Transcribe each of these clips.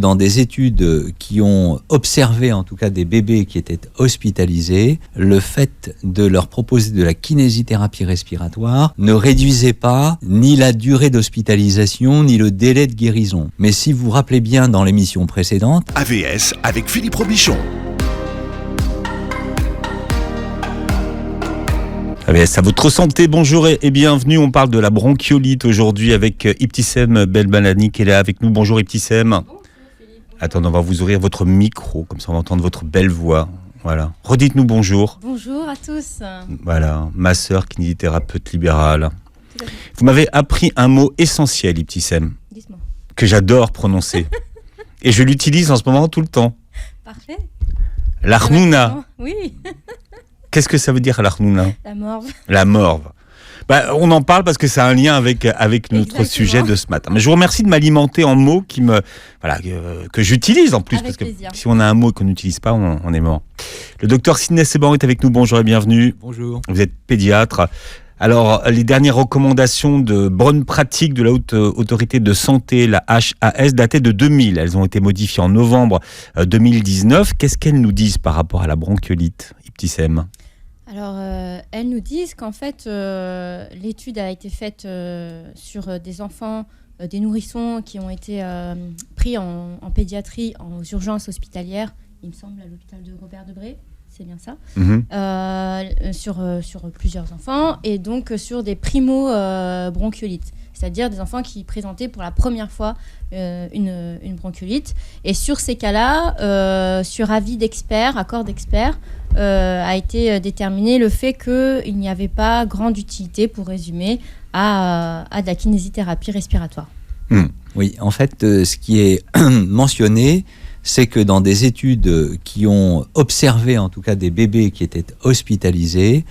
dans des études qui ont observé en tout cas des bébés qui étaient hospitalisés, le fait de leur proposer de la kinésithérapie respiratoire ne réduisait pas ni la durée d'hospitalisation ni le délai de guérison. Mais si vous vous rappelez bien dans l'émission précédente, AVS avec Philippe Robichon. AVS à votre santé, bonjour et bienvenue. On parle de la bronchiolite aujourd'hui avec Ibtissem Belbalani qui est là avec nous. Bonjour Ibtissem. Bonjour Philippe. Attendez, on va vous ouvrir votre micro, comme ça on va entendre votre belle voix. Voilà. Redites-nous bonjour. Bonjour à tous. Voilà, ma sœur kinésithérapeute libérale. Vous m'avez appris un mot essentiel, Ibtissem. Dites-moi. Que j'adore prononcer. Et je l'utilise en ce moment tout le temps. Parfait. L'Arnouna. Oui. Qu'est-ce que ça veut dire l'Arnouna ? La morve. La morve. On en parle parce que ça a un lien avec notre sujet de ce matin. Mais je vous remercie de m'alimenter en mots que j'utilise en plus. Avec parce que plaisir. si on a un mot qu'on n'utilise pas, on est mort. Le docteur Sidney Seban est avec nous. Bonjour et bienvenue. bonjour. Vous êtes pédiatre. Alors, les dernières recommandations de bonne pratique de la Haute Autorité de Santé, la HAS, dataient de 2000. Elles ont été modifiées en novembre 2019. Qu'est-ce qu'elles nous disent par rapport à la bronchiolite, Ibtissem ? Alors, elles nous disent qu'en fait, l'étude a été faite sur des enfants, des nourrissons qui ont été pris en pédiatrie, en urgence hospitalière, il me semble, à l'hôpital de Robert Debré. C'est bien ça, sur plusieurs enfants, et donc sur des primo-bronchiolites, c'est-à-dire des enfants qui présentaient pour la première fois une bronchiolite. Et sur ces cas-là, sur avis d'experts, accord d'experts, a été déterminé le fait qu'il n'y avait pas grande utilité, pour résumer, à de la kinésithérapie respiratoire. Oui, en fait, ce qui est mentionné, c'est que dans des études qui ont observé en tout cas des bébés qui étaient hospitalisés,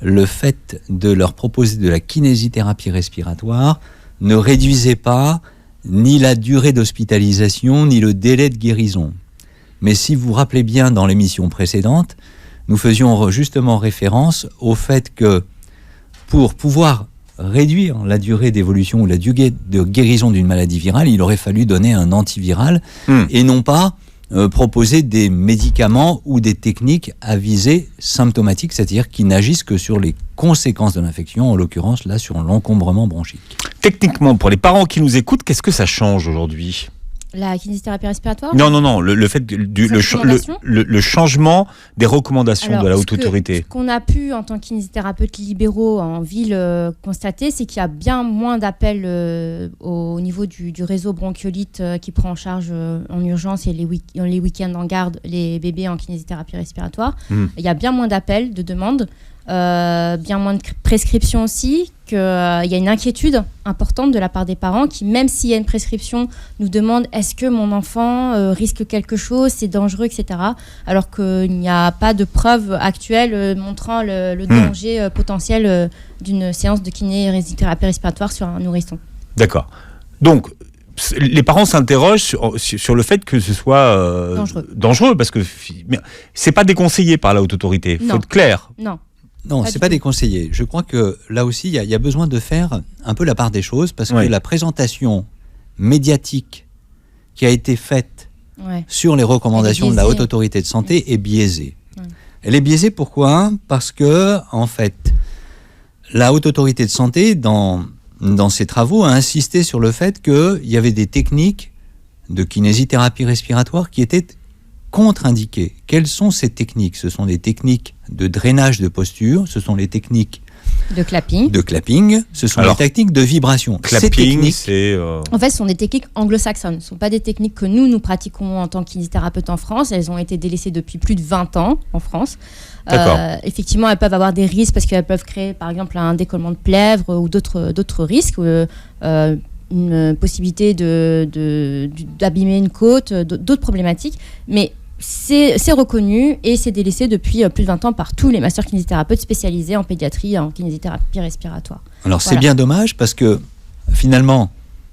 le fait de leur proposer de la kinésithérapie respiratoire ne réduisait pas ni la durée d'hospitalisation ni le délai de guérison. Mais si vous vous rappelez bien dans l'émission précédente, nous faisions justement référence au fait que pour pouvoir réduire la durée d'évolution ou la durée de guérison d'une maladie virale, il aurait fallu donner un antiviral et non pas proposer des médicaments ou des techniques à visée symptomatique, c'est-à-dire qui n'agissent que sur les conséquences de l'infection, en l'occurrence là sur l'encombrement bronchique. Techniquement, pour les parents qui nous écoutent, qu'est-ce que ça change aujourd'hui ? La kinésithérapie respiratoire ? Non, le fait le changement des recommandations de la Haute Autorité. Ce qu'on a pu, en tant que kinésithérapeute libéraux en ville, constater, c'est qu'il y a bien moins d'appels au niveau du réseau bronchiolite qui prend en charge en urgence et les week-ends en garde les bébés en kinésithérapie respiratoire. Il y a bien moins d'appels, de demandes. Bien moins de prescriptions aussi, qu'il y a une inquiétude importante de la part des parents qui, même s'il y a une prescription, nous demandent est-ce que mon enfant risque quelque chose, c'est dangereux, etc. Alors qu'il n'y a pas de preuves actuelles montrant le danger potentiel d'une séance de kinésithérapie respiratoire sur un nourrisson. D'accord. Donc, les parents s'interrogent sur le fait que ce soit dangereux parce que c'est pas déconseillé par la Haute Autorité. Il faut être clair. Non, c'est pas déconseillé. Je crois que là aussi, il y a besoin de faire un peu la part des choses parce que la présentation médiatique qui a été faite sur les recommandations de la Haute Autorité de Santé est biaisée. Elle est biaisée pourquoi ? Parce que, en fait, la Haute Autorité de Santé, dans ses travaux, a insisté sur le fait qu'il y avait des techniques de kinésithérapie respiratoire qui étaient contre-indiquées. Quelles sont ces techniques ? Ce sont des techniques de drainage de posture, ce sont les techniques de clapping, ce sont les techniques de vibration. Clapping, en fait, ce sont des techniques anglo-saxonnes. Ce ne sont pas des techniques que nous pratiquons en tant que kinésithérapeute en France. Elles ont été délaissées depuis plus de 20 ans en France. Effectivement, elles peuvent avoir des risques parce qu'elles peuvent créer, par exemple, un décollement de plèvre ou d'autres risques. Une possibilité d'abîmer une côte, d'autres problématiques. Mais c'est reconnu et c'est délaissé depuis plus de 20 ans par tous les masters kinésithérapeutes spécialisés en pédiatrie et en kinésithérapie respiratoire. Alors c'est bien dommage parce que finalement,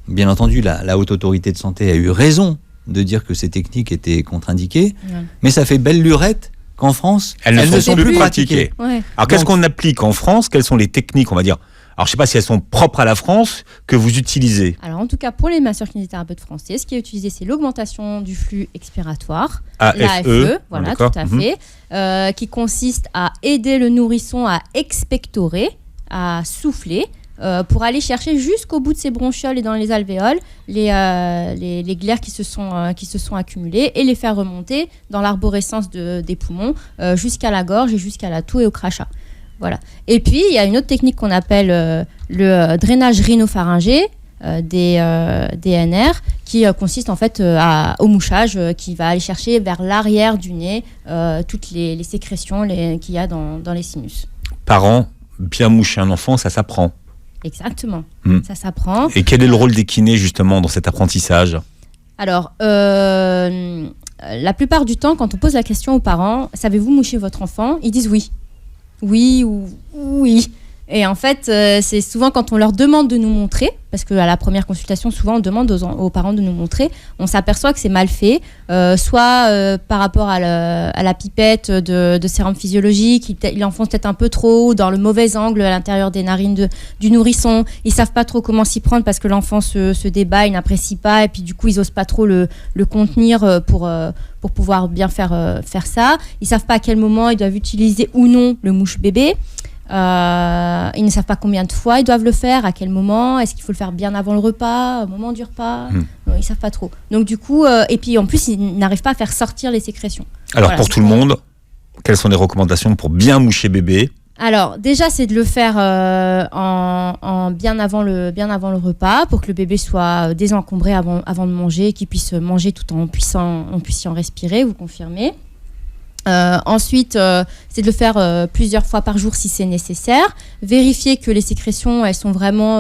bien entendu, la Haute Autorité de Santé a eu raison de dire que ces techniques étaient contre-indiquées, mais ça fait belle lurette qu'en France, elles ne sont plus pratiquées. Alors qu'est-ce qu'on applique en France ? Quelles sont les techniques, on va dire ? alors je ne sais pas si elles sont propres à la France, que vous utilisez. Alors en tout cas, pour les masseurs-kinésithérapeutes français, ce qui est utilisé, c'est l'augmentation du flux expiratoire, AFE, voilà, tout à fait, qui consiste à aider le nourrisson à expectorer, à souffler, pour aller chercher jusqu'au bout de ses bronchioles et dans les alvéoles les glaires qui se sont accumulées et les faire remonter dans l'arborescence des poumons jusqu'à la gorge et jusqu'à la toux et au crachat. Voilà. Et puis, il y a une autre technique qu'on appelle le drainage rhinopharyngé, DNR, qui consiste en fait au mouchage, qui va aller chercher vers l'arrière du nez toutes les sécrétions qu'il y a dans les sinus. Parents, bien moucher un enfant, ça s'apprend. Exactement, ça s'apprend. Et quel est le rôle des kinés justement dans cet apprentissage ? Alors, la plupart du temps, quand on pose la question aux parents, savez-vous moucher votre enfant ? Ils disent oui. Oui ou oui. Et en fait, c'est souvent quand on leur demande de nous montrer, parce qu'à la première consultation, souvent on demande aux parents de nous montrer, on s'aperçoit que c'est mal fait, soit par rapport à la pipette de sérum physiologique, il enfonce peut-être un peu trop, dans le mauvais angle à l'intérieur des narines du nourrisson. Ils savent pas trop comment s'y prendre parce que l'enfant se débat, il n'apprécie pas, et puis du coup ils osent pas trop le contenir pour pouvoir bien faire ça. Ils savent pas à quel moment ils doivent utiliser ou non le mouche-bébé. Ils ne savent pas combien de fois ils doivent le faire, à quel moment, est-ce qu'il faut le faire bien avant le repas, au moment du repas, non, ils savent pas trop. Donc du coup, et puis en plus ils n'arrivent pas à faire sortir les sécrétions. Alors voilà, pour tout le monde, quelles sont les recommandations pour bien moucher bébé ? Alors déjà c'est de le faire en bien avant le repas pour que le bébé soit désencombré avant de manger et qu'il puisse manger tout en puissant respirer, vous confirmez. Ensuite, c'est de le faire plusieurs fois par jour si c'est nécessaire. Vérifier que les sécrétions elles sont vraiment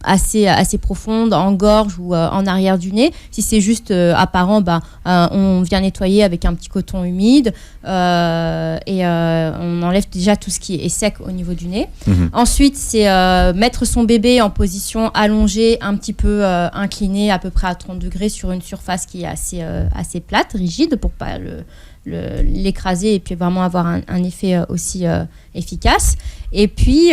assez profondes en gorge ou en arrière du nez. Si c'est juste apparent, on vient nettoyer avec un petit coton humide et on enlève déjà tout ce qui est sec au niveau du nez. Ensuite, c'est mettre son bébé en position allongée, un petit peu inclinée, à peu près à 30 degrés sur une surface qui est assez plate, rigide, pour pas l'écraser et puis vraiment avoir un effet aussi efficace. Et puis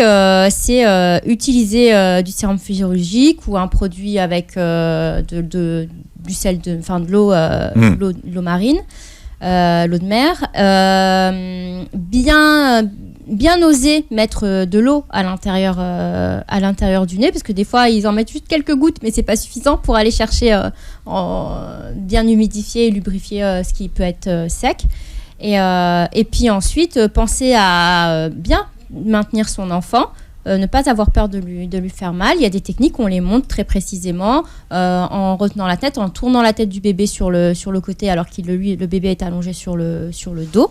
c'est utiliser du sérum physiologique ou un produit avec du sel de l'eau marine, l'eau de mer, bien oser mettre de l'eau à l'intérieur du nez, parce que des fois ils en mettent juste quelques gouttes, mais c'est pas suffisant pour aller chercher bien humidifier et lubrifier ce qui peut être sec. Et puis ensuite penser à bien maintenir son enfant, ne pas avoir peur de lui faire mal. Il y a des techniques, on les montre très précisément en retenant la tête, en tournant la tête du bébé sur le côté alors que le bébé est allongé sur le dos.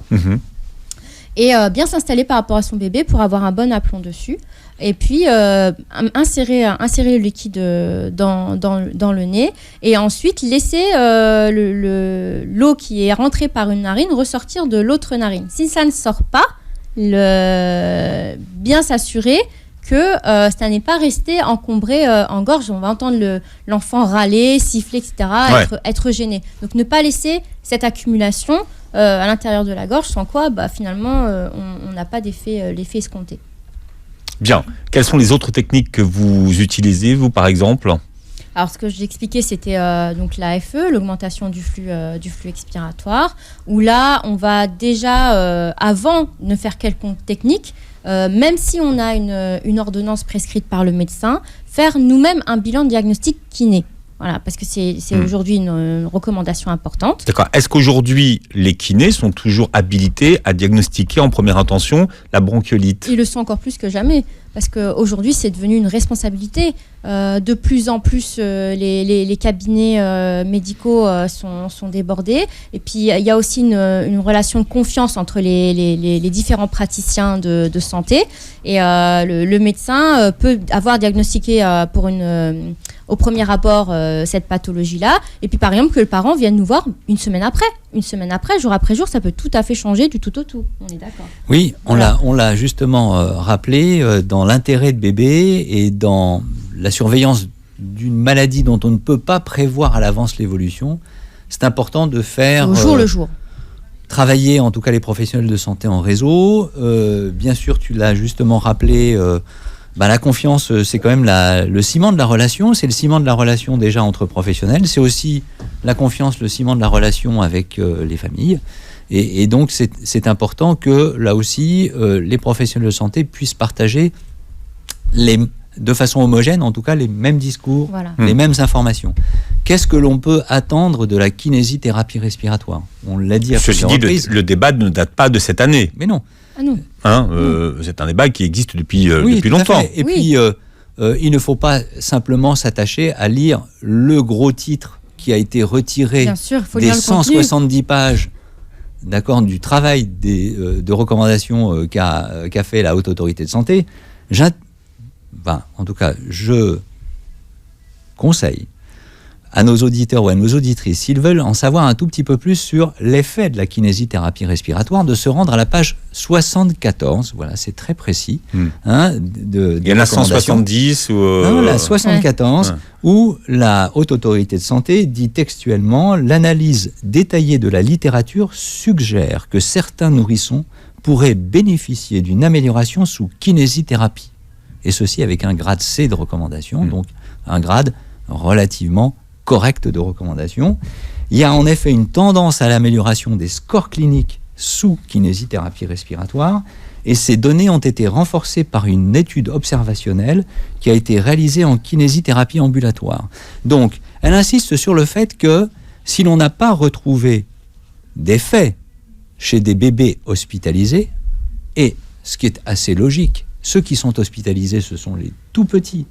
Et bien s'installer par rapport à son bébé pour avoir un bon aplomb dessus. Et puis insérer le liquide dans le nez et ensuite laisser l'eau qui est rentrée par une narine ressortir de l'autre narine. Si ça ne sort pas, bien s'assurer que ça n'est pas resté encombré en gorge. On va entendre l'enfant râler, siffler, etc., être gêné. Donc ne pas laisser cette accumulation à l'intérieur de la gorge, sans quoi finalement on n'a pas l'effet escompté. Bien. Quelles sont les autres techniques que vous utilisez, vous, par exemple ? Alors, ce que j'ai expliqué, c'était donc l'AFE, l'augmentation du flux expiratoire, où là, on va déjà, avant de ne faire quelconque technique, même si on a une ordonnance prescrite par le médecin, faire nous-mêmes un bilan de diagnostic kiné. Voilà, parce que c'est aujourd'hui une recommandation importante. D'accord. Est-ce qu'aujourd'hui, les kinés sont toujours habilités à diagnostiquer en première intention la bronchiolite ? Ils le sont encore plus que jamais, parce qu'aujourd'hui, c'est devenu une responsabilité. De plus en plus, les cabinets médicaux sont débordés. Et puis, il y a aussi une relation de confiance entre les différents praticiens de santé. Et le médecin peut avoir diagnostiqué au premier abord cette pathologie-là, et puis par exemple que le parent vienne nous voir une semaine après, jour après jour, ça peut tout à fait changer du tout au tout. On est d'accord. Oui, on l'a justement rappelé dans l'intérêt de bébé et dans la surveillance d'une maladie dont on ne peut pas prévoir à l'avance l'évolution. C'est important de faire au jour le jour. Travailler en tout cas les professionnels de santé en réseau. Bien sûr, tu l'as justement rappelé. La confiance, c'est quand même le ciment de la relation. C'est le ciment de la relation déjà entre professionnels. C'est aussi la confiance, le ciment de la relation avec les familles. Et donc, c'est important que, là aussi, les professionnels de santé puissent partager de façon homogène, en tout cas, les mêmes discours, les mêmes informations. Qu'est-ce que l'on peut attendre de la kinésithérapie respiratoire ? On l'a dit à plusieurs reprises. Le débat ne date pas de cette année. Mais non. Ah non. C'est un débat qui existe depuis Tout longtemps. À fait. Et puis, il ne faut pas simplement s'attacher à lire le gros titre qui a été retiré des 170 pages, d'accord, du travail de recommandations qu'a fait la Haute Autorité de Santé. En tout cas, je conseille à nos auditeurs ou à nos auditrices, s'ils veulent en savoir un tout petit peu plus sur l'effet de la kinésithérapie respiratoire, de se rendre à la page 74. Voilà, c'est très précis. Il y en a 170 ou... Non, la 74, où la Haute Autorité de Santé dit textuellement « L'analyse détaillée de la littérature suggère que certains nourrissons pourraient bénéficier d'une amélioration sous kinésithérapie. » Et ceci avec un grade C de recommandation, donc un grade relativement correct de recommandation. Il y a en effet une tendance à l'amélioration des scores cliniques sous kinésithérapie respiratoire, et ces données ont été renforcées par une étude observationnelle qui a été réalisée en kinésithérapie ambulatoire. Donc, elle insiste sur le fait que si l'on n'a pas retrouvé d'effet chez des bébés hospitalisés, et ce qui est assez logique, ceux qui sont hospitalisés, ce sont les tout petits,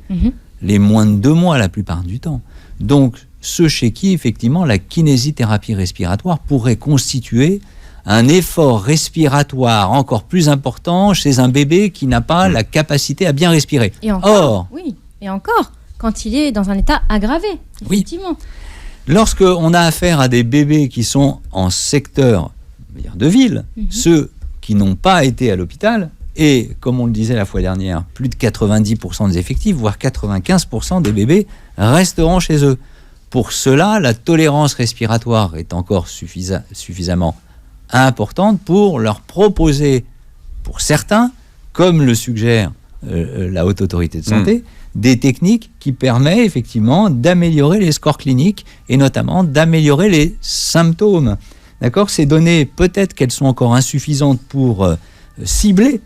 les moins de 2 mois la plupart du temps. Donc, ceux chez qui, effectivement, la kinésithérapie respiratoire pourrait constituer un effort respiratoire encore plus important chez un bébé qui n'a pas la capacité à bien respirer. Et encore, quand il est dans un état aggravé, effectivement. Lorsqu'on a affaire à des bébés qui sont en secteur de ville, ceux qui n'ont pas été à l'hôpital, et comme on le disait la fois dernière, plus de 90% des effectifs, voire 95% des bébés resteront chez eux. Pour cela, la tolérance respiratoire est encore suffisamment importante pour leur proposer, pour certains, comme le suggère la Haute Autorité de Santé, des techniques qui permettent effectivement d'améliorer les scores cliniques et notamment d'améliorer les symptômes. D'accord ? Ces données, peut-être qu'elles sont encore insuffisantes pour cibler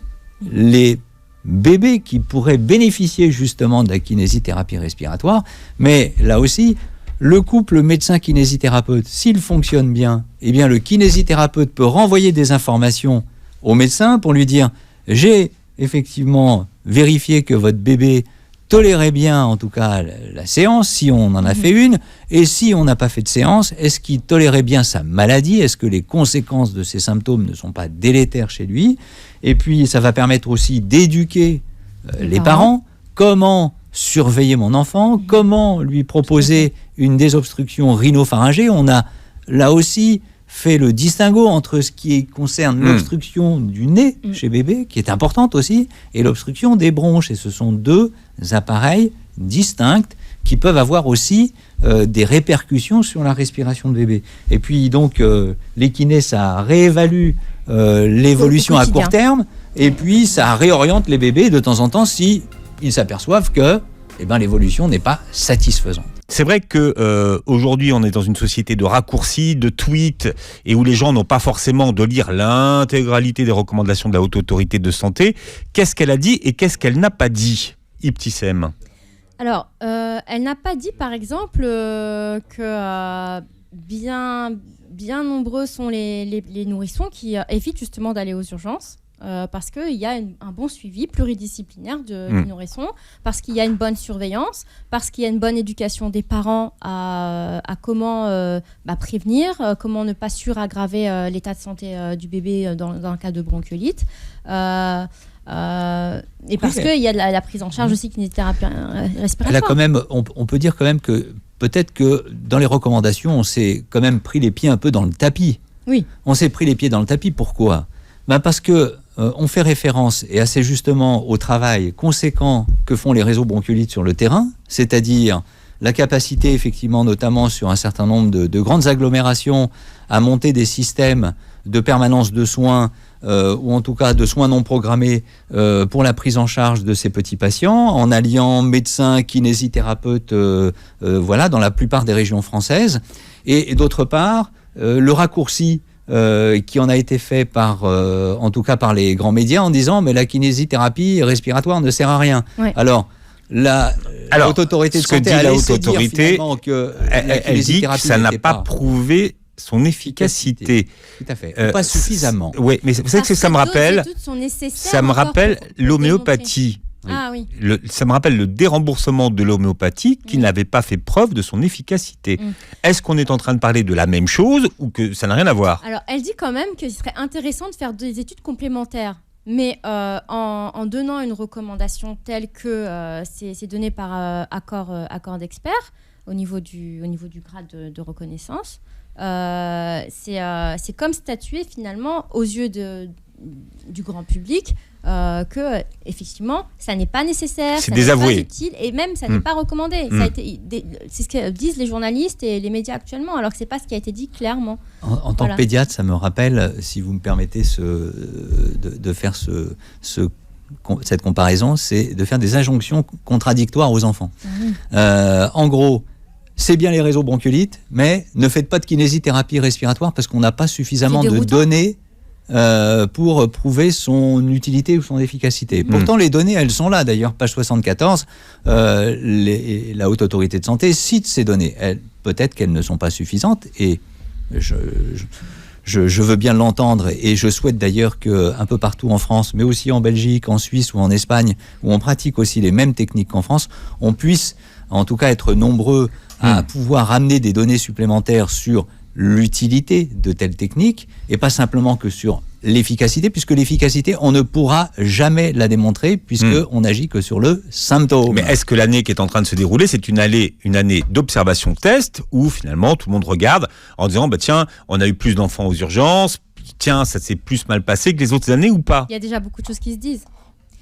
les bébés qui pourraient bénéficier justement de la kinésithérapie respiratoire, mais là aussi, le couple médecin-kinésithérapeute, s'il fonctionne bien, eh bien le kinésithérapeute peut renvoyer des informations au médecin pour lui dire « J'ai effectivement vérifié que votre bébé tolérait bien en tout cas la séance, si on en a fait une, et si on n'a pas fait de séance, est-ce qu'il tolérait bien sa maladie ? Est-ce que les conséquences de ces symptômes ne sont pas délétères chez lui ? Et puis ça va permettre aussi d'éduquer les parents, comment surveiller mon enfant, comment lui proposer une désobstruction rhinopharyngée. On a là aussi fait le distinguo entre ce qui concerne l'obstruction du nez chez bébé, qui est importante aussi, et l'obstruction des bronches. Et ce sont 2 appareils distincts qui peuvent avoir aussi des répercussions sur la respiration de bébé. Et puis donc les kinés, ça réévalue l'évolution à court terme, et puis ça réoriente les bébés de temps en temps si ils s'aperçoivent que l'évolution n'est pas satisfaisante. C'est vrai que aujourd'hui on est dans une société de raccourcis, de tweets, et où les gens n'ont pas forcément de lire l'intégralité des recommandations de la Haute Autorité de Santé. Qu'est-ce qu'elle a dit et qu'est-ce qu'elle n'a pas dit, Ibtissem ? Alors, elle n'a pas dit, par exemple, que bien nombreux sont les nourrissons qui évitent justement d'aller aux urgences. Parce qu'il y a un bon suivi pluridisciplinaire du nourrisson, parce qu'il y a une bonne surveillance, parce qu'il y a une bonne éducation des parents à comment prévenir, comment ne pas suraggraver l'état de santé du bébé dans un cas de bronchiolite. Et parce qu'il y a la prise en charge aussi kinésithérapie respiratoire. Elle a quand même, on peut dire quand même que peut-être que dans les recommandations, on s'est quand même pris les pieds un peu dans le tapis. Oui. On s'est pris les pieds dans le tapis, pourquoi ? Parce que on fait référence, et assez justement, au travail conséquent que font les réseaux bronchiolites sur le terrain, c'est-à-dire la capacité, effectivement, notamment sur un certain nombre de grandes agglomérations, à monter des systèmes de permanence de soins, ou en tout cas de soins non programmés pour la prise en charge de ces petits patients, en alliant médecins, kinésithérapeutes, dans la plupart des régions françaises. Et d'autre part, le raccourci qui en a été fait en tout cas par les grands médias, en disant mais la kinésithérapie respiratoire ne sert à rien. Ouais. Alors, la Haute Autorité de Santé la Haute Autorité, elle dit que ça n'a pas prouvé son efficacité. Tout à fait. Pas suffisamment. Oui, mais vous savez que ça me rappelle. Ça me rappelle l'homéopathie. Ah oui. Ça me rappelle le déremboursement de l'homéopathie qui n'avait pas fait preuve de son efficacité. Est-ce qu'on est en train de parler de la même chose ou que ça n'a rien à voir? Alors, elle dit quand même qu'il serait intéressant de faire des études complémentaires. Mais en donnant une recommandation telle que c'est donné par accord d'experts au niveau du grade de reconnaissance, c'est comme statuer finalement aux yeux du grand public que effectivement ça n'est pas nécessaire, c'est ça désavoué, n'est pas utile et même ça n'est pas recommandé. C'est ce que disent les journalistes et les médias actuellement, alors que c'est pas ce qui a été dit clairement. En tant que pédiatre, ça me rappelle, si vous me permettez de faire cette comparaison, c'est de faire des injonctions contradictoires aux enfants. En gros, c'est bien les réseaux bronchiolites, mais ne faites pas de kinésithérapie respiratoire parce qu'on n'a pas suffisamment de données pour prouver son utilité ou son efficacité. Pourtant, les données, elles sont là. D'ailleurs, page 74, la Haute Autorité de Santé cite ces données. Peut-être qu'elles ne sont pas suffisantes, et je veux bien l'entendre, et je souhaite d'ailleurs qu'un peu partout en France, mais aussi en Belgique, en Suisse ou en Espagne, où on pratique aussi les mêmes techniques qu'en France, on puisse en tout cas être nombreux à pouvoir amener des données supplémentaires sur l'utilité de telles techniques, et pas simplement que sur l'efficacité, puisque l'efficacité, on ne pourra jamais la démontrer, puisqu'on n'agit que sur le symptôme. Mais est-ce que l'année qui est en train de se dérouler, c'est une année d'observation-test, où finalement tout le monde regarde en disant tiens, on a eu plus d'enfants aux urgences, tiens, ça s'est plus mal passé que les autres années ou pas? Il y a déjà beaucoup de choses qui se disent.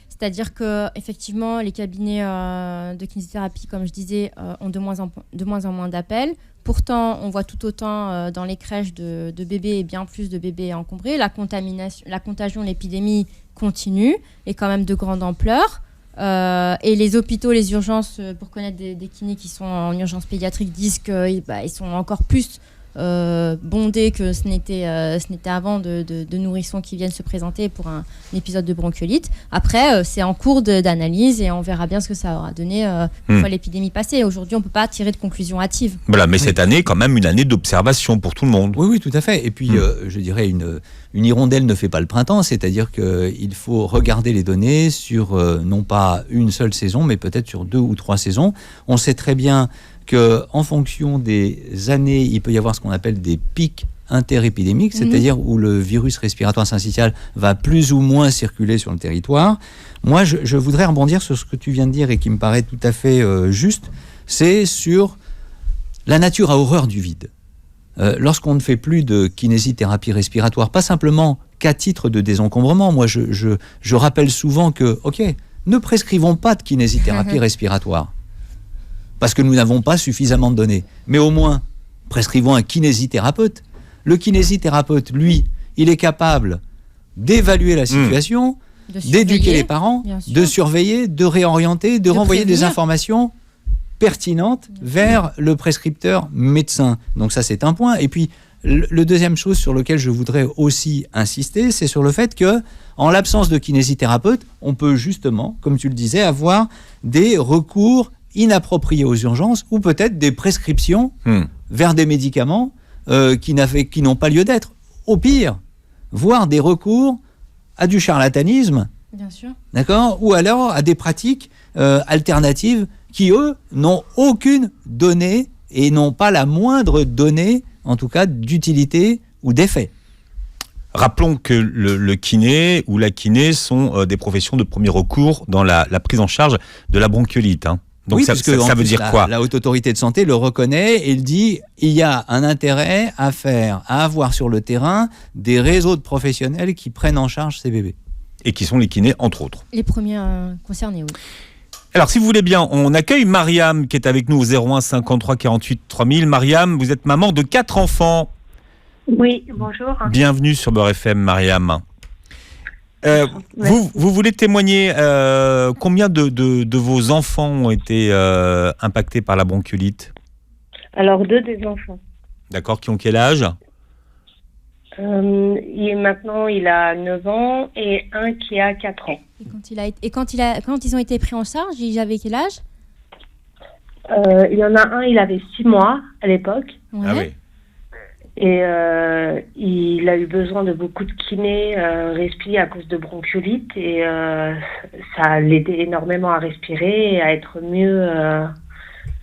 C'est-à-dire que effectivement, les cabinets de kinésithérapie, comme je disais, ont de moins en moins d'appels. Pourtant, on voit tout autant dans les crèches de bébés et bien plus de bébés encombrés. La contagion, l'épidémie continue et quand même de grande ampleur. Et les hôpitaux, les urgences, pour connaître des kinés qui sont en urgence pédiatrique, disent qu'ils sont encore plus bondés que ce n'était avant de nourrissons qui viennent se présenter pour un épisode de bronchiolite. Après, c'est en cours d'analyse et on verra bien ce que ça aura donné une fois l'épidémie passée. Aujourd'hui, on ne peut pas tirer de conclusions hâtives. Voilà, mais cette année, quand même, une année d'observation pour tout le monde. Oui, tout à fait. Et puis, je dirais, une hirondelle ne fait pas le printemps, c'est-à-dire qu'il faut regarder les données sur non pas une seule saison, mais peut-être sur 2 ou 3 saisons. On sait très bien qu'en fonction des années, il peut y avoir ce qu'on appelle des pics interépidémiques, c'est-à-dire où le virus respiratoire syncytial va plus ou moins circuler sur le territoire. Moi, je voudrais rebondir sur ce que tu viens de dire et qui me paraît tout à fait juste, c'est sur la nature à horreur du vide. Lorsqu'on ne fait plus de kinésithérapie respiratoire, pas simplement qu'à titre de désencombrement, moi je rappelle souvent que, ne prescrivons pas de kinésithérapie respiratoire, parce que nous n'avons pas suffisamment de données. Mais au moins, prescrivons un kinésithérapeute. Le kinésithérapeute, lui, il est capable d'évaluer la situation, d'éduquer les parents, de surveiller, de réorienter, de renvoyer des informations pertinentes vers le prescripteur médecin. Donc ça, c'est un point. Et puis, le deuxième chose sur lequel je voudrais aussi insister, c'est sur le fait que, en l'absence de kinésithérapeute, on peut justement, comme tu le disais, avoir des recours inappropriés aux urgences ou peut-être des prescriptions vers des médicaments qui n'ont pas lieu d'être. Au pire, voire des recours à du charlatanisme, bien sûr, d'accord, ou alors à des pratiques alternatives qui, eux, n'ont aucune donnée et n'ont pas la moindre donnée, en tout cas, d'utilité ou d'effet. Rappelons que le kiné ou la kiné sont des professions de premier recours dans la prise en charge de la bronchiolite. Donc oui, ça veut dire quoi? La Haute Autorité de Santé le reconnaît et il dit il y a un intérêt à avoir sur le terrain des réseaux de professionnels qui prennent en charge ces bébés. Et qui sont les kinés, entre autres. Les premiers concernés, oui. Alors, si vous voulez bien, on accueille Mariam qui est avec nous au 01 53 48 3000. Mariam, vous êtes maman de 4 enfants. Oui, bonjour. Bienvenue sur Beurre FM, Mariam. Vous voulez témoigner combien de vos enfants ont été impactés par la bronchiolite? Alors, 2 des enfants. D'accord, qui ont quel âge? Maintenant, il a 9 ans et un qui a 4 ans. Et quand ils ont été pris en charge, ils avaient quel âge? Il y en a un, il avait 6 mois à l'époque. Ouais. Ah oui. Et il a eu besoin de beaucoup de kiné, respi à cause de bronchiolite. Et ça l'aidait énormément à respirer et à être mieux,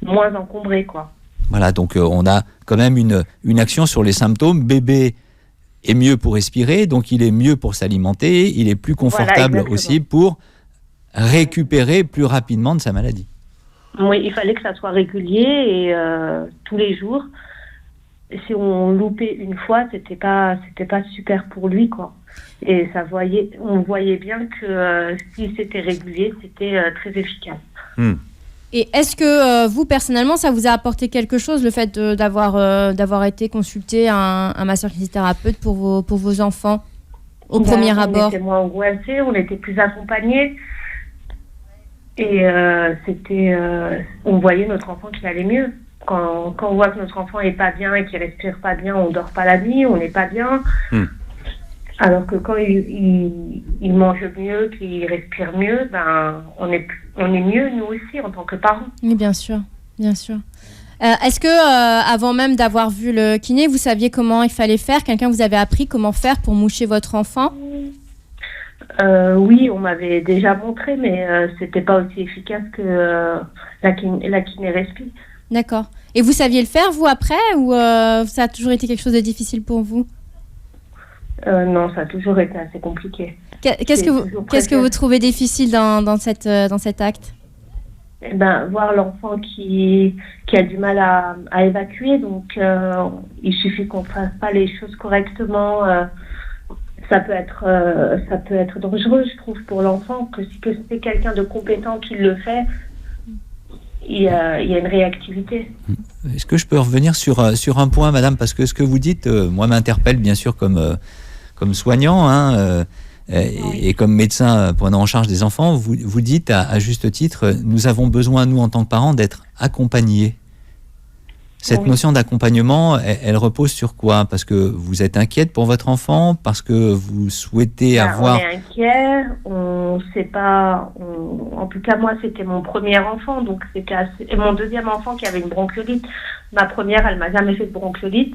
moins encombré, quoi. Voilà, donc on a quand même une action sur les symptômes. Bébé est mieux pour respirer, donc il est mieux pour s'alimenter, il est plus confortable Voilà, aussi pour récupérer plus rapidement de sa maladie. Oui, il fallait que ça soit régulier et tous les jours. Si on loupait une fois, c'était pas super pour lui, quoi. Et on voyait bien que si c'était régulier, c'était très efficace. Et est-ce que vous, personnellement, ça vous a apporté quelque chose, le fait d'avoir été consulté un masseur-kinésithérapeute pour vos enfants au premier abord? On était moins angoissés, on était plus accompagnés. Et on voyait notre enfant qui allait mieux. Quand on voit que notre enfant est pas bien et qu'il respire pas bien, on dort pas la nuit, on n'est pas bien. Alors que quand il mange mieux, qu'il respire mieux, ben on est mieux nous aussi en tant que parents. Oui, bien sûr, bien sûr. Est-ce que avant même d'avoir vu le kiné, vous saviez comment il fallait faire? Quelqu'un vous avait appris comment faire pour moucher votre enfant? Oui, on m'avait déjà montré, mais c'était pas aussi efficace que la kiné respi. D'accord. Et vous saviez le faire, vous, après, ou ça a toujours été quelque chose de difficile pour vous? Non, ça a toujours été assez compliqué. Qu'est-ce que vous trouvez difficile dans cet acte? Eh ben, voir l'enfant qui a du mal à évacuer, donc il suffit qu'on fasse pas les choses correctement. Ça peut être dangereux, je trouve, pour l'enfant, que si c'est quelqu'un de compétent qui le fait, il y a une réactivité. Est-ce que je peux revenir sur un point, madame, parce que ce que vous dites, moi, m'interpelle bien sûr comme soignant, hein, et comme médecin prenant en charge des enfants. Vous dites à juste titre, nous avons besoin, nous, en tant que parents, d'être accompagnés. Cette notion d'accompagnement, elle repose sur quoi? Parce que vous êtes inquiète pour votre enfant? Parce que vous souhaitez avoir... On est inquiet, on ne sait pas... En tout cas, moi, c'était mon premier enfant, donc c'était et mon deuxième enfant qui avait une bronchiolite. Ma première, elle m'a jamais fait de bronchiolite.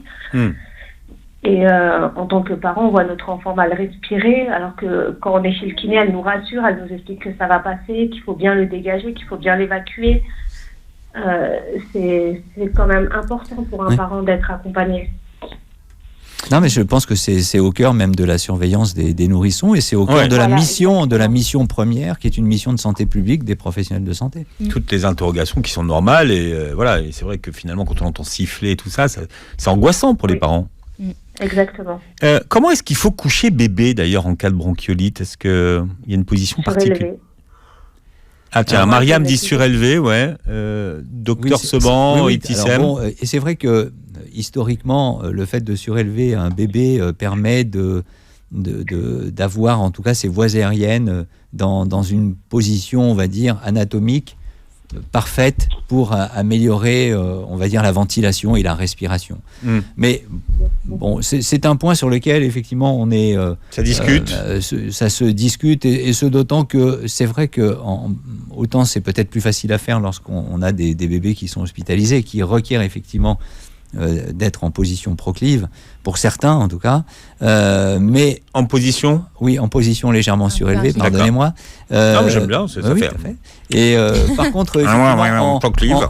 Et en tant que parent, on voit notre enfant mal respirer, alors que quand on est chez le kiné, elle nous rassure, elle nous explique que ça va passer, qu'il faut bien le dégager, qu'il faut bien l'évacuer. C'est quand même important pour un parent d'être accompagné. Non, mais je pense que c'est au cœur même de la surveillance des nourrissons, et c'est au cœur de la mission première, qui est une mission de santé publique des professionnels de santé. Toutes les interrogations qui sont normales, et voilà. Et c'est vrai que finalement, quand on entend siffler et tout ça, c'est angoissant pour les parents. Exactement. Comment est-ce qu'il faut coucher bébé d'ailleurs en cas de bronchiolite? Est-ce qu'il y a une position particulière? Ah tiens, alors, Mariam dit surélevé, ouais. Docteur Seban, ITSM. Bon, et c'est vrai que historiquement, le fait de surélever un bébé permet d'avoir en tout cas ses voies aériennes dans une position, on va dire, anatomique parfaite pour améliorer, on va dire, la ventilation et la respiration. Mais bon, c'est un point sur lequel effectivement on est... ça discute. Ça se discute, et ce d'autant que c'est vrai que autant c'est peut-être plus facile à faire lorsqu'on a des bébés qui sont hospitalisés, qui requièrent effectivement d'être en position proclive, pour certains en tout cas, mais... En position? Oui, en position légèrement surélevée, pardonnez-moi. Non, mais j'aime bien, ça oui, fait. Tout à fait. Et par contre,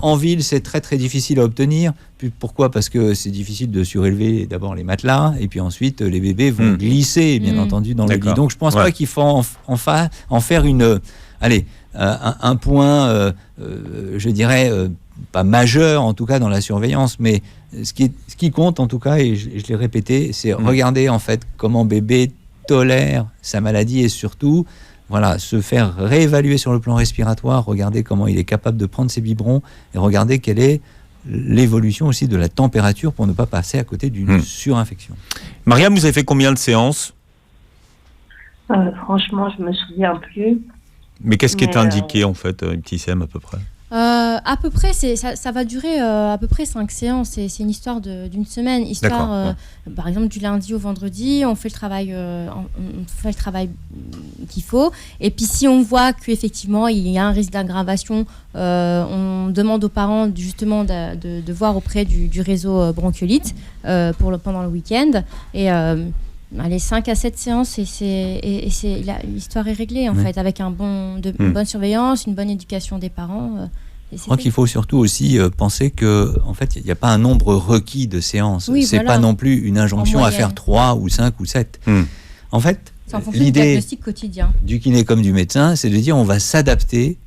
en ville, c'est très très difficile à obtenir. Pourquoi? Parce que c'est difficile de surélever d'abord les matelas, et puis ensuite les bébés vont glisser, bien entendu, dans le lit. Donc je ne pense pas qu'il faut en faire un point, je dirais, pas majeur en tout cas dans la surveillance, mais ce qui compte en tout cas, et je l'ai répété, c'est regarder en fait comment bébé tolère sa maladie, et surtout voilà, se faire réévaluer sur le plan respiratoire, regarder comment il est capable de prendre ses biberons et regarder quelle est l'évolution aussi de la température pour ne pas passer à côté d'une surinfection. Mariam, vous avez fait combien de séances ? Franchement, je me souviens plus. Mais qu'est-ce qui est indiqué en fait, IPTISM à peu près ? À peu près, ça va durer à peu près 5 séances. C'est une histoire d'une semaine. Par exemple, du lundi au vendredi, on fait le travail, qu'il faut. Et puis, si on voit qu'effectivement, il y a un risque d'aggravation, on demande aux parents justement de voir auprès du réseau bronchiolite pendant le week-end. Et allez, 5 à 7 séances l'histoire est réglée en fait, avec une bonne surveillance, une bonne éducation des parents. Je crois qu'il faut surtout aussi penser que, en fait, il n'y a pas un nombre requis de séances. C'est pas non plus une injonction à faire 3 ou 5 ou 7. En fait, l'idée du kiné comme du médecin, c'est de dire on va s'adapter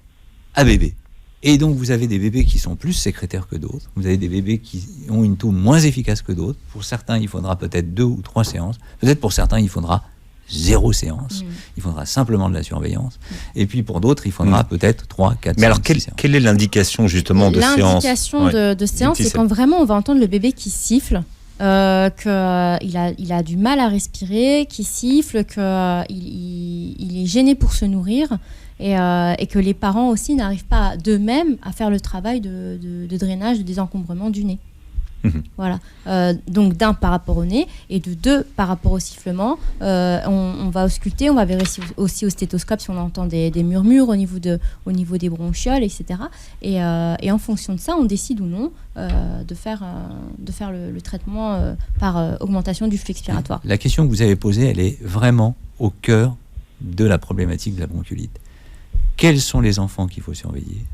à bébé. Et donc, vous avez des bébés qui sont plus sécrétaires que d'autres. Vous avez des bébés qui ont une toux moins efficace que d'autres. Pour certains, il faudra peut-être 2 ou 3 séances. Peut-être pour certains, il faudra 0 séance. Il faudra simplement de la surveillance. Et puis, pour d'autres, il faudra peut-être 3, 4 séances. Mais alors, quelle est l'indication, justement, de séance ? L'indication de séance, c'est quand vraiment on va entendre le bébé qui siffle, qu'il a du mal à respirer, qui siffle, qu'il est gêné pour se nourrir. Et que les parents aussi n'arrivent pas d'eux-mêmes à faire le travail de drainage, de désencombrement du nez. Voilà. Donc d'un par rapport au nez et de 2 par rapport au sifflement. On va ausculter, on va vérifier aussi au stéthoscope si on entend des murmures au niveau des bronchioles, etc. Et en fonction de ça, on décide ou non de faire le traitement par augmentation du flux expiratoire. La question que vous avez posée, elle est vraiment au cœur de la problématique de la bronchiolite. Quels sont les enfants qu'il faut surveiller ?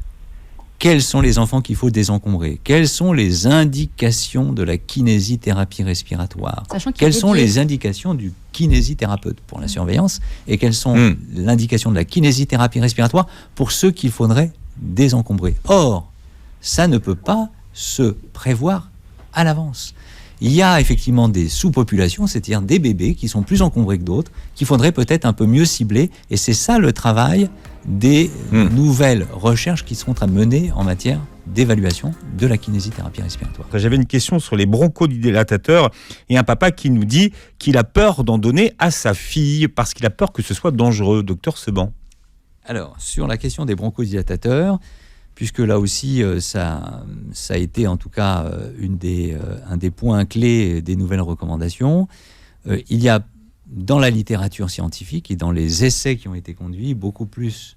Quels sont les enfants qu'il faut désencombrer ? Quelles sont les indications de la kinésithérapie respiratoire ? Quelles sont les indications du kinésithérapeute pour la surveillance ? Et quelles sont l'indication de la kinésithérapie respiratoire pour ceux qu'il faudrait désencombrer ? Or, ça ne peut pas se prévoir à l'avance. Il y a effectivement des sous-populations, c'est-à-dire des bébés qui sont plus encombrés que d'autres, qu'il faudrait peut-être un peu mieux cibler. Et c'est ça le travail des nouvelles recherches qui seront à mener en matière d'évaluation de la kinésithérapie respiratoire. J'avais une question sur les bronchodilatateurs et un papa qui nous dit qu'il a peur d'en donner à sa fille parce qu'il a peur que ce soit dangereux. Docteur Seban. Alors, sur la question des bronchodilatateurs, puisque là aussi, ça a été en tout cas un des points clés des nouvelles recommandations. Il y a dans la littérature scientifique et dans les essais qui ont été conduits, beaucoup plus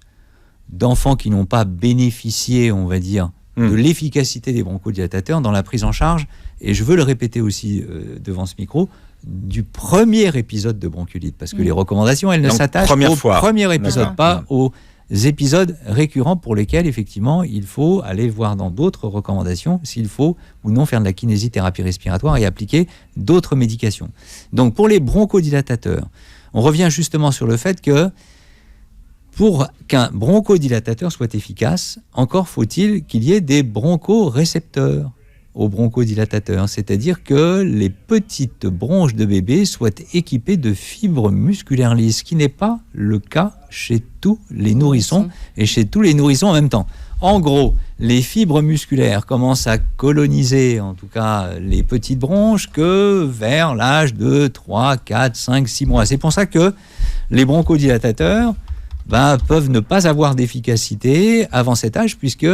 d'enfants qui n'ont pas bénéficié, on va dire, de l'efficacité des bronchodilatateurs dans la prise en charge, et je veux le répéter aussi devant ce micro, du premier épisode de bronchiolite, parce que les recommandations, elles ne s'attachent qu'au premier épisode, pas aux épisodes récurrents pour lesquels, effectivement, il faut aller voir dans d'autres recommandations s'il faut ou non faire de la kinésithérapie respiratoire et appliquer d'autres médications. Donc, pour les bronchodilatateurs, on revient justement sur le fait que pour qu'un bronchodilatateur soit efficace, encore faut-il qu'il y ait des bronchorécepteurs aux bronchodilatateurs, c'est-à-dire que les petites bronches de bébé soient équipées de fibres musculaires lisses, ce qui n'est pas le cas chez tous les nourrissons et chez tous les nourrissons en même temps. En gros, les fibres musculaires commencent à coloniser, en tout cas, les petites bronches que vers l'âge de 3, 4, 5, 6 mois. C'est pour ça que les bronchodilatateurs peuvent ne pas avoir d'efficacité avant cet âge, puisque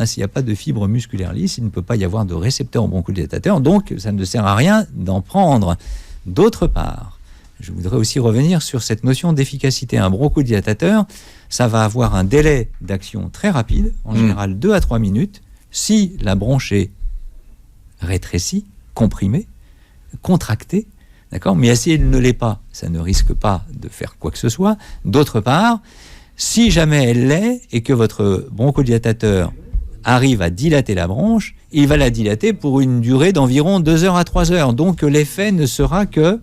s'il n'y a pas de fibres musculaires lisses, il ne peut pas y avoir de récepteurs au bronchodilatateur, donc ça ne sert à rien d'en prendre. D'autre part, je voudrais aussi revenir sur cette notion d'efficacité. Un bronchodilatateur, ça va avoir un délai d'action très rapide, en général 2 à 3 minutes, si la bronche est rétrécie, comprimée, contractée, d'accord ? Mais si elle ne l'est pas, ça ne risque pas de faire quoi que ce soit. D'autre part, si jamais elle l'est et que votre bronchodilatateur arrive à dilater la bronche, il va la dilater pour une durée d'environ 2 heures à 3 heures. Donc l'effet ne sera que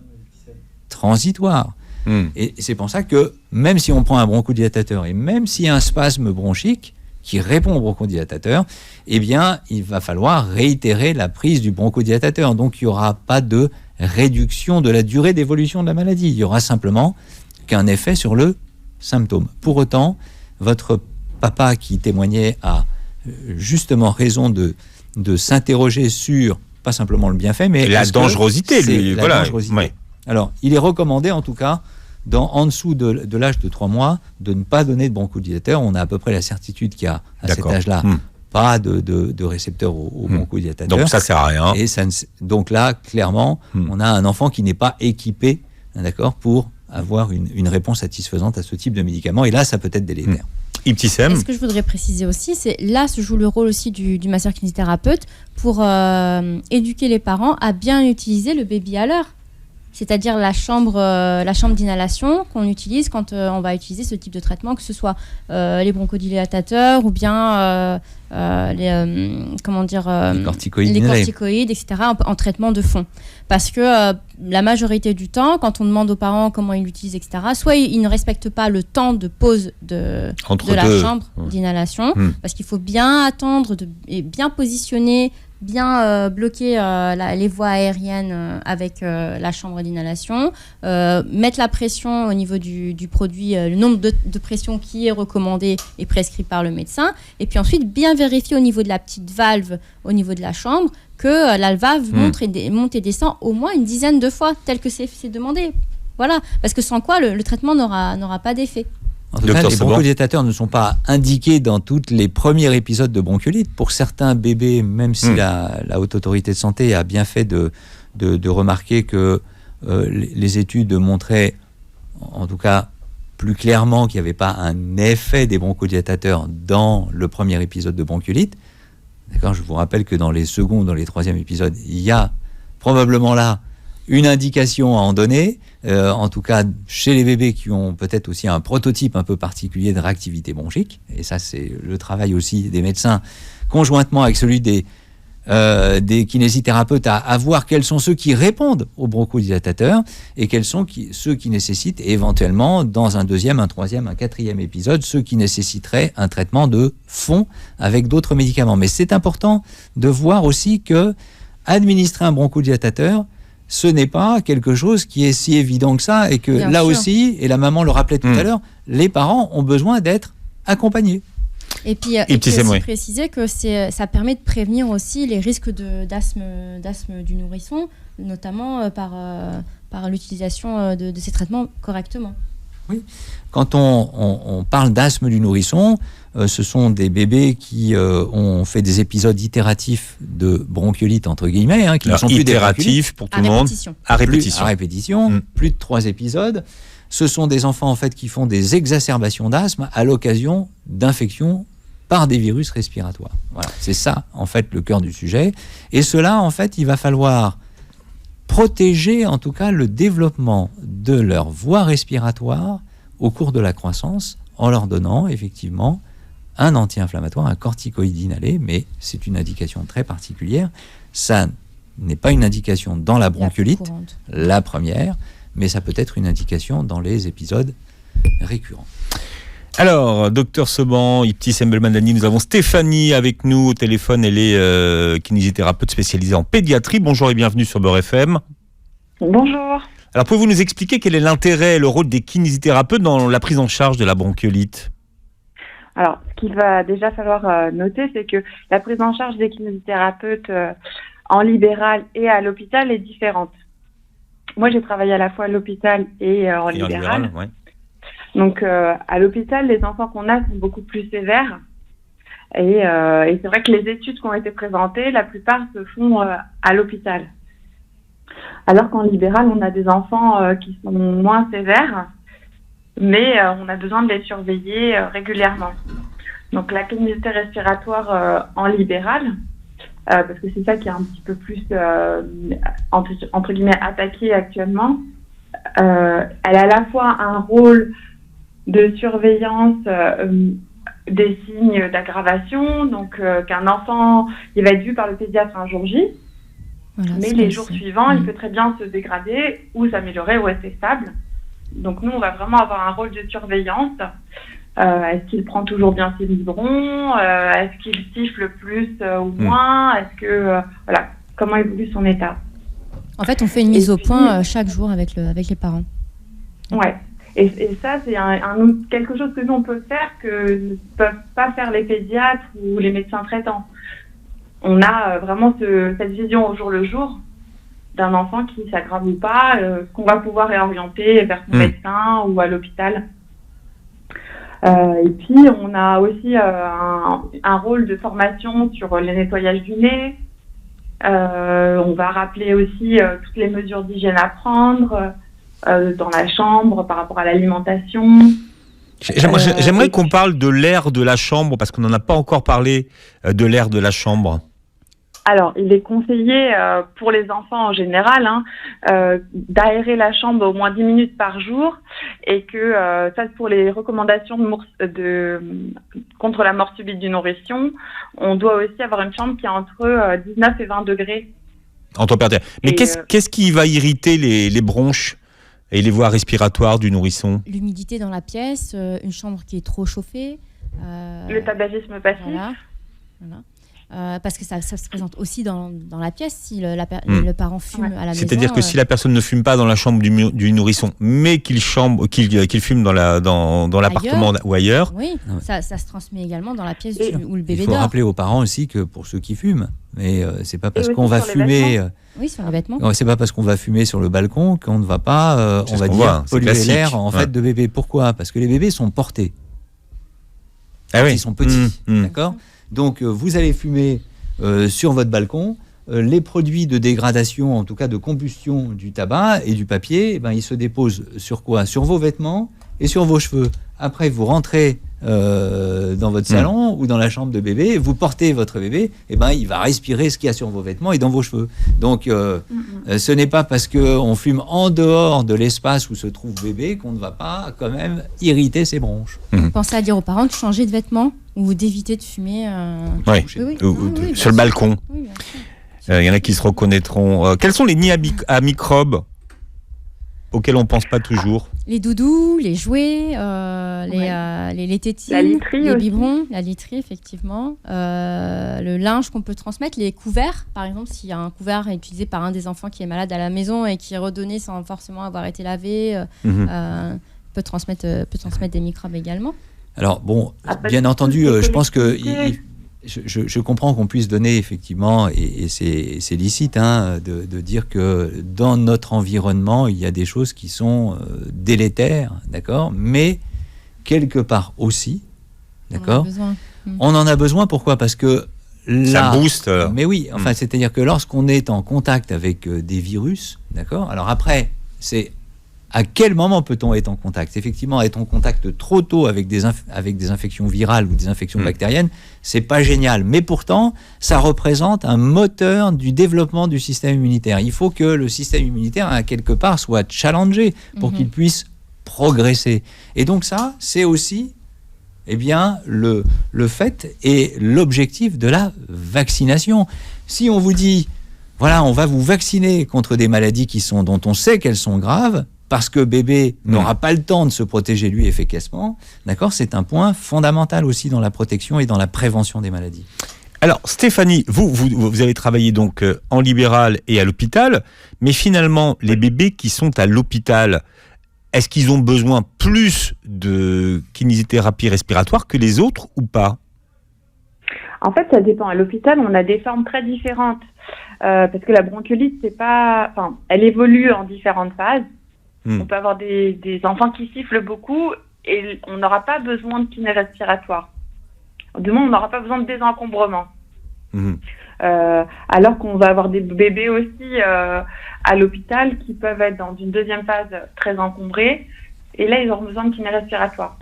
transitoire. Et c'est pour ça que même si on prend un bronchodilatateur et même s'il y a un spasme bronchique qui répond au bronchodilatateur, eh bien, il va falloir réitérer la prise du bronchodilatateur. Donc il n'y aura pas de réduction de la durée d'évolution de la maladie. Il y aura simplement qu'un effet sur le symptômes. Pour autant, votre papa qui témoignait a justement raison de s'interroger sur, pas simplement le bienfait, mais la dangerosité, lui. La dangerosité. Ouais. Alors, il est recommandé, en tout cas, en dessous de l'âge de 3 mois, de ne pas donner de bronchodilatateur. On a à peu près la certitude qu'il y a, à cet âge-là, pas de récepteur au bronchodilatateur. Donc, ça sert à rien. Et donc là, clairement, on a un enfant qui n'est pas équipé, d'accord, pour avoir une réponse satisfaisante à ce type de médicament. Et là, ça peut être délétère. Et ce que je voudrais préciser aussi, c'est là se joue le rôle aussi du masseur-kinésithérapeute pour éduquer les parents à bien utiliser le baby à l'heure. C'est-à-dire la chambre d'inhalation qu'on utilise quand on va utiliser ce type de traitement, que ce soit les bronchodilatateurs ou bien les corticoïdes, etc., en traitement de fond. Parce que la majorité du temps, quand on demande aux parents comment ils l'utilisent, etc., soit ils ne respectent pas le temps de pause de la chambre d'inhalation, parce qu'il faut bien attendre et bien positionner, bien bloquer les voies aériennes avec la chambre d'inhalation, mettre la pression au niveau du produit, le nombre de pressions qui est recommandé et prescrit par le médecin, et puis ensuite bien vérifier au niveau de la petite valve, au niveau de la chambre, que la valve monte et descend au moins une dizaine de fois, tel que c'est demandé. Voilà, parce que sans quoi le traitement n'aura pas d'effet. En tout cas, les bronchodilatateurs ne sont pas indiqués dans tous les premiers épisodes de bronchiolite. Pour certains bébés, même si la Haute Autorité de Santé a bien fait de remarquer que les études montraient, en tout cas plus clairement, qu'il n'y avait pas un effet des bronchodilatateurs dans le premier épisode de bronchiolite. D'accord, je vous rappelle que dans les seconds, dans les troisièmes épisodes, il y a probablement là une indication à en donner, en tout cas chez les bébés qui ont peut-être aussi un prototype un peu particulier de réactivité bronchique, et ça c'est le travail aussi des médecins, conjointement avec celui des kinésithérapeutes, à voir quels sont ceux qui répondent aux bronchodilatateurs et quels sont ceux qui nécessitent éventuellement, dans un deuxième, un troisième, un quatrième épisode, ceux qui nécessiteraient un traitement de fond avec d'autres médicaments. Mais c'est important de voir aussi que administrer un bronchodilatateur, ce n'est pas quelque chose qui est si évident que ça, et que bien là sûr. Aussi, et la maman le rappelait tout à l'heure, les parents ont besoin d'être accompagnés. Et puis aussi préciser que ça permet de prévenir aussi les risques d'asthme du nourrisson, notamment par l'utilisation de ces traitements correctement. Oui. Quand on parle d'asthme du nourrisson, ce sont des bébés qui ont fait des épisodes itératifs de bronchiolite, entre guillemets, qui ne sont plus itératifs pour tout le monde. À répétition. Plus de 3 épisodes. Ce sont des enfants en fait qui font des exacerbations d'asthme à l'occasion d'infections par des virus respiratoires. Voilà, c'est ça en fait le cœur du sujet. Et cela en fait, il va falloir protéger en tout cas le développement de leur voie respiratoire au cours de la croissance en leur donnant effectivement un anti-inflammatoire, un corticoïde inhalé, mais c'est une indication très particulière. Ça n'est pas une indication dans la bronchiolite, la première, mais ça peut être une indication dans les épisodes récurrents. Alors, docteur Seban, Ibtis Mbelmadani, nous avons Stéphanie avec nous au téléphone. Elle est kinésithérapeute spécialisée en pédiatrie. Bonjour et bienvenue sur Beurre FM. Bonjour. Alors, pouvez-vous nous expliquer quel est l'intérêt et le rôle des kinésithérapeutes dans la prise en charge de la bronchiolite ? Alors, ce qu'il va déjà falloir noter, c'est que la prise en charge des kinésithérapeutes en libéral et à l'hôpital est différente. Moi, j'ai travaillé à la fois à l'hôpital et en libéral. Ouais. Donc, à l'hôpital, les enfants qu'on a sont beaucoup plus sévères. Et c'est vrai que les études qui ont été présentées, la plupart se font à l'hôpital. Alors qu'en libéral, on a des enfants qui sont moins sévères, mais on a besoin de les surveiller régulièrement. Donc, la clinicité respiratoire en libéral, parce que c'est ça qui est un petit peu plus, entre guillemets, attaqué actuellement, elle a à la fois un rôle de surveillance des signes d'aggravation, donc qu'un enfant, il va être vu par le pédiatre un jour J, voilà, mais les jours suivants, il peut très bien se dégrader ou s'améliorer ou rester stable. Donc nous, on va vraiment avoir un rôle de surveillance. Est-ce qu'il prend toujours bien ses biberons ? Est-ce qu'il siffle plus ou moins ? Est-ce que voilà, comment évolue son état ? En fait, on fait une mise au point chaque jour avec les parents. Ouais. Et ça, c'est quelque chose que nous, on peut faire que ne peuvent pas faire les pédiatres ou les médecins traitants. On a vraiment cette vision au jour le jour d'un enfant qui s'aggrave ou pas, qu'on va pouvoir réorienter vers son médecin ou à l'hôpital. Et puis, on a aussi un rôle de formation sur les nettoyages du nez. On va rappeler aussi toutes les mesures d'hygiène à prendre dans la chambre par rapport à l'alimentation. J'aimerais qu'on parle de l'air de la chambre, parce qu'on n'en a pas encore parlé de l'air de la chambre. Alors, il est conseillé pour les enfants en général d'aérer la chambre au moins 10 minutes par jour, et que ça, pour les recommandations contre la mort subite du nourrisson, on doit aussi avoir une chambre qui est entre 19 et 20 degrés. En température. Mais qu'est-ce qui va irriter les bronches et les voies respiratoires du nourrisson? L'humidité dans la pièce, une chambre qui est trop chauffée. Le tabagisme passif. Voilà. Parce que ça se présente aussi dans la pièce si le parent fume à la maison. C'est-à-dire que si la personne ne fume pas dans la chambre du nourrisson, mais qu'il fume dans l'appartement ou ailleurs. Oui, ça se transmet également dans la pièce où le bébé dort. Il faut rappeler aux parents aussi que pour ceux qui fument, mais c'est pas parce qu'on va fumer. Oui, sur les vêtements. C'est pas parce qu'on va fumer sur le balcon qu'on ne va pas, on va dire, polluer l'air fait de bébé. Pourquoi ? Parce que les bébés sont portés. Ils sont petits, d'accord ? Donc, vous allez fumer sur votre balcon. Les produits de dégradation, en tout cas de combustion du tabac et du papier, ils se déposent sur quoi ? Sur vos vêtements et sur vos cheveux. Après, vous rentrez dans votre salon ou dans la chambre de bébé, vous portez votre bébé, il va respirer ce qu'il y a sur vos vêtements et dans vos cheveux. Donc, ce n'est pas parce qu'on fume en dehors de l'espace où se trouve bébé qu'on ne va pas quand même irriter ses bronches. Pensez à dire aux parents de changer de vêtements ou d'éviter de fumer sur le balcon. Oui, y en a qui se reconnaîtront. Quels sont les nids à microbes auxquels on ne pense pas toujours? Les doudous, les jouets, les tétines, les biberons, la literie, effectivement. Le linge qu'on peut transmettre, les couverts. Par exemple, s'il y a un couvert utilisé par un des enfants qui est malade à la maison et qui est redonné sans forcément avoir été lavé, peut transmettre des microbes également. Alors, bien entendu, je pense que je comprends qu'on puisse donner, effectivement, et c'est licite, de dire que dans notre environnement, il y a des choses qui sont délétères, d'accord ? Mais, quelque part aussi, d'accord ? On en a besoin, pourquoi ? Parce que là... Ça booste. Mais oui, c'est-à-dire que lorsqu'on est en contact avec des virus, d'accord ? Alors après, c'est... À quel moment peut-on être en contact ? Effectivement, être en contact trop tôt avec des infections virales ou des infections bactériennes, c'est pas génial. Mais pourtant, ça représente un moteur du développement du système immunitaire. Il faut que le système immunitaire, à quelque part, soit challengé pour qu'il puisse progresser. Et donc ça, c'est aussi le fait et l'objectif de la vaccination. Si on vous dit, voilà, on va vous vacciner contre des maladies dont on sait qu'elles sont graves, parce que bébé n'aura pas le temps de se protéger lui efficacement, d'accord ? C'est un point fondamental aussi dans la protection et dans la prévention des maladies. Alors Stéphanie, vous avez travaillé donc en libéral et à l'hôpital, mais finalement les bébés qui sont à l'hôpital, est-ce qu'ils ont besoin plus de kinésithérapie respiratoire que les autres ou pas ? En fait, ça dépend. À l'hôpital, on a des formes très différentes parce que la bronchiolite, elle évolue en différentes phases. On peut avoir des enfants qui sifflent beaucoup et on n'aura pas besoin de kiné respiratoire. Du moins, on n'aura pas besoin de désencombrement. Alors qu'on va avoir des bébés aussi à l'hôpital qui peuvent être dans une deuxième phase très encombrée. Et là, ils auront besoin de kiné respiratoire.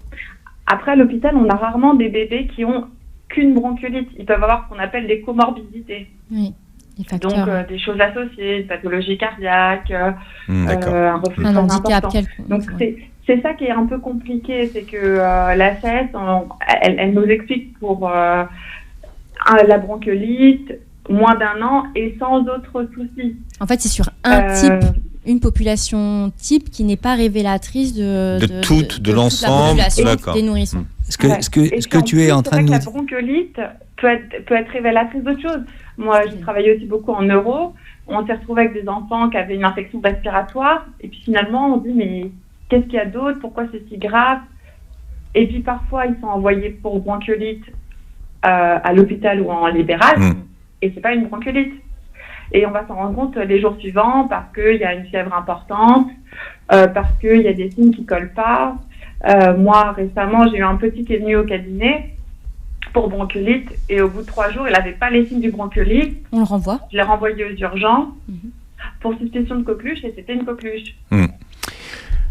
Après, à l'hôpital, on a rarement des bébés qui ont qu'une bronchiolite. Ils peuvent avoir ce qu'on appelle des comorbidités. Oui. Donc des choses associées, une pathologie cardiaque, un reflux de sang important. Donc c'est ça qui est un peu compliqué, c'est que la CES, elle nous explique pour la bronchiolite, moins d'1 an et sans autres soucis. En fait, c'est sur un type, une population type qui n'est pas révélatrice de l'ensemble la population des nourrissons. Ce que tu es en train de nous dire. La bronchiolite peut être révélatrice d'autres choses. Moi, j'ai travaillé aussi beaucoup en neuro. On s'est retrouvé avec des enfants qui avaient une infection respiratoire. Et puis finalement, on dit, mais qu'est-ce qu'il y a d'autre, pourquoi c'est si grave. Et puis parfois, ils sont envoyés pour bronchiolite à l'hôpital ou en libéral, et c'est pas une bronchiolite. Et on va s'en rendre compte les jours suivants parce qu'il y a une fièvre importante, parce qu'il y a des signes qui collent pas. Moi, récemment, j'ai eu un petit qui est venu au cabinet pour bronchiolite, et au bout de 3 jours, il n'avait pas les signes du bronchiolite. On le renvoie. Je l'ai renvoyé aux urgences pour suspicion de coqueluche, et c'était une coqueluche.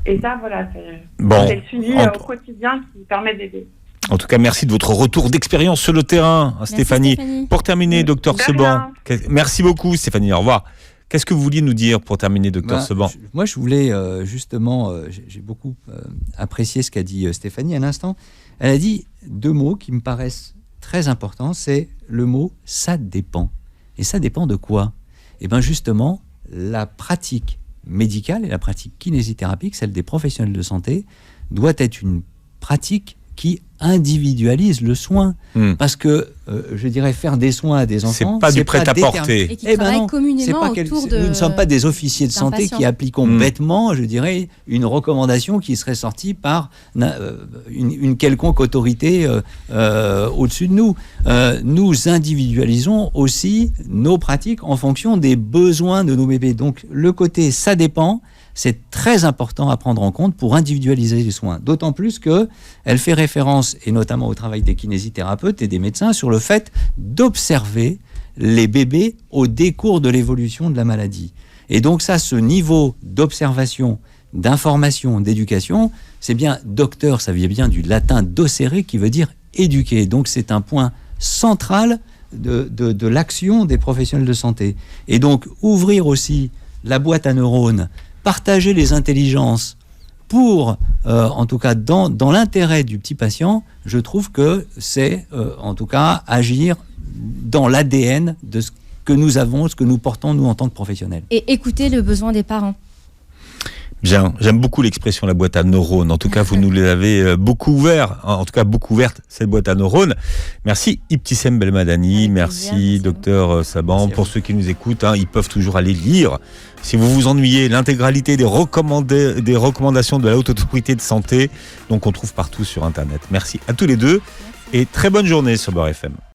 Et ça, voilà, c'est le suivi au quotidien qui permet d'aider. En tout cas, merci de votre retour d'expérience sur le terrain, Stéphanie. Pour terminer, docteur Seban, merci beaucoup, Stéphanie. Au revoir. Qu'est-ce que vous vouliez nous dire pour terminer, docteur Seban ? Moi, je voulais justement, j'ai beaucoup apprécié ce qu'a dit Stéphanie à l'instant. Elle a dit 2 mots qui me paraissent très importants. C'est le mot « ça dépend ». Et ça dépend de quoi ? Eh bien, justement, la pratique médicale et la pratique kinésithérapique, celle des professionnels de santé, doit être une pratique qui individualise le soin. Parce que, je dirais, faire des soins à des enfants, c'est pas du prêt-à-porter. Et qui travaillent communément autour de... Nous ne sommes pas des officiers de santé qui appliquons bêtement, je dirais, une recommandation qui serait sortie par une quelconque autorité au-dessus de nous. Nous individualisons aussi nos pratiques en fonction des besoins de nos bébés. Donc, le côté « ça dépend », c'est très important à prendre en compte pour individualiser les soins. D'autant plus qu'elle fait référence, et notamment au travail des kinésithérapeutes et des médecins, sur le fait d'observer les bébés au décours de l'évolution de la maladie. Et donc ça, ce niveau d'observation, d'information, d'éducation, c'est bien docteur, ça vient bien du latin docere qui veut dire éduquer. Donc c'est un point central de l'action des professionnels de santé. Et donc ouvrir aussi la boîte à neurones, partager les intelligences pour, en tout cas, dans l'intérêt du petit patient, je trouve que c'est, en tout cas, agir dans l'ADN de ce que nous avons, ce que nous portons, nous, en tant que professionnels. Et écouter le besoin des parents. Bien, j'aime beaucoup l'expression la boîte à neurones. En tout cas, vous nous l'avez beaucoup ouvert, en tout cas beaucoup ouverte, cette boîte à neurones. Merci Ibtissem Belmadani, merci docteur Saban. Pour ceux qui nous écoutent, ils peuvent toujours aller lire. Si vous vous ennuyez, l'intégralité des recommandations de la Haute Autorité de Santé, donc on trouve partout sur Internet. Merci à tous les deux et très bonne journée sur Beurre FM.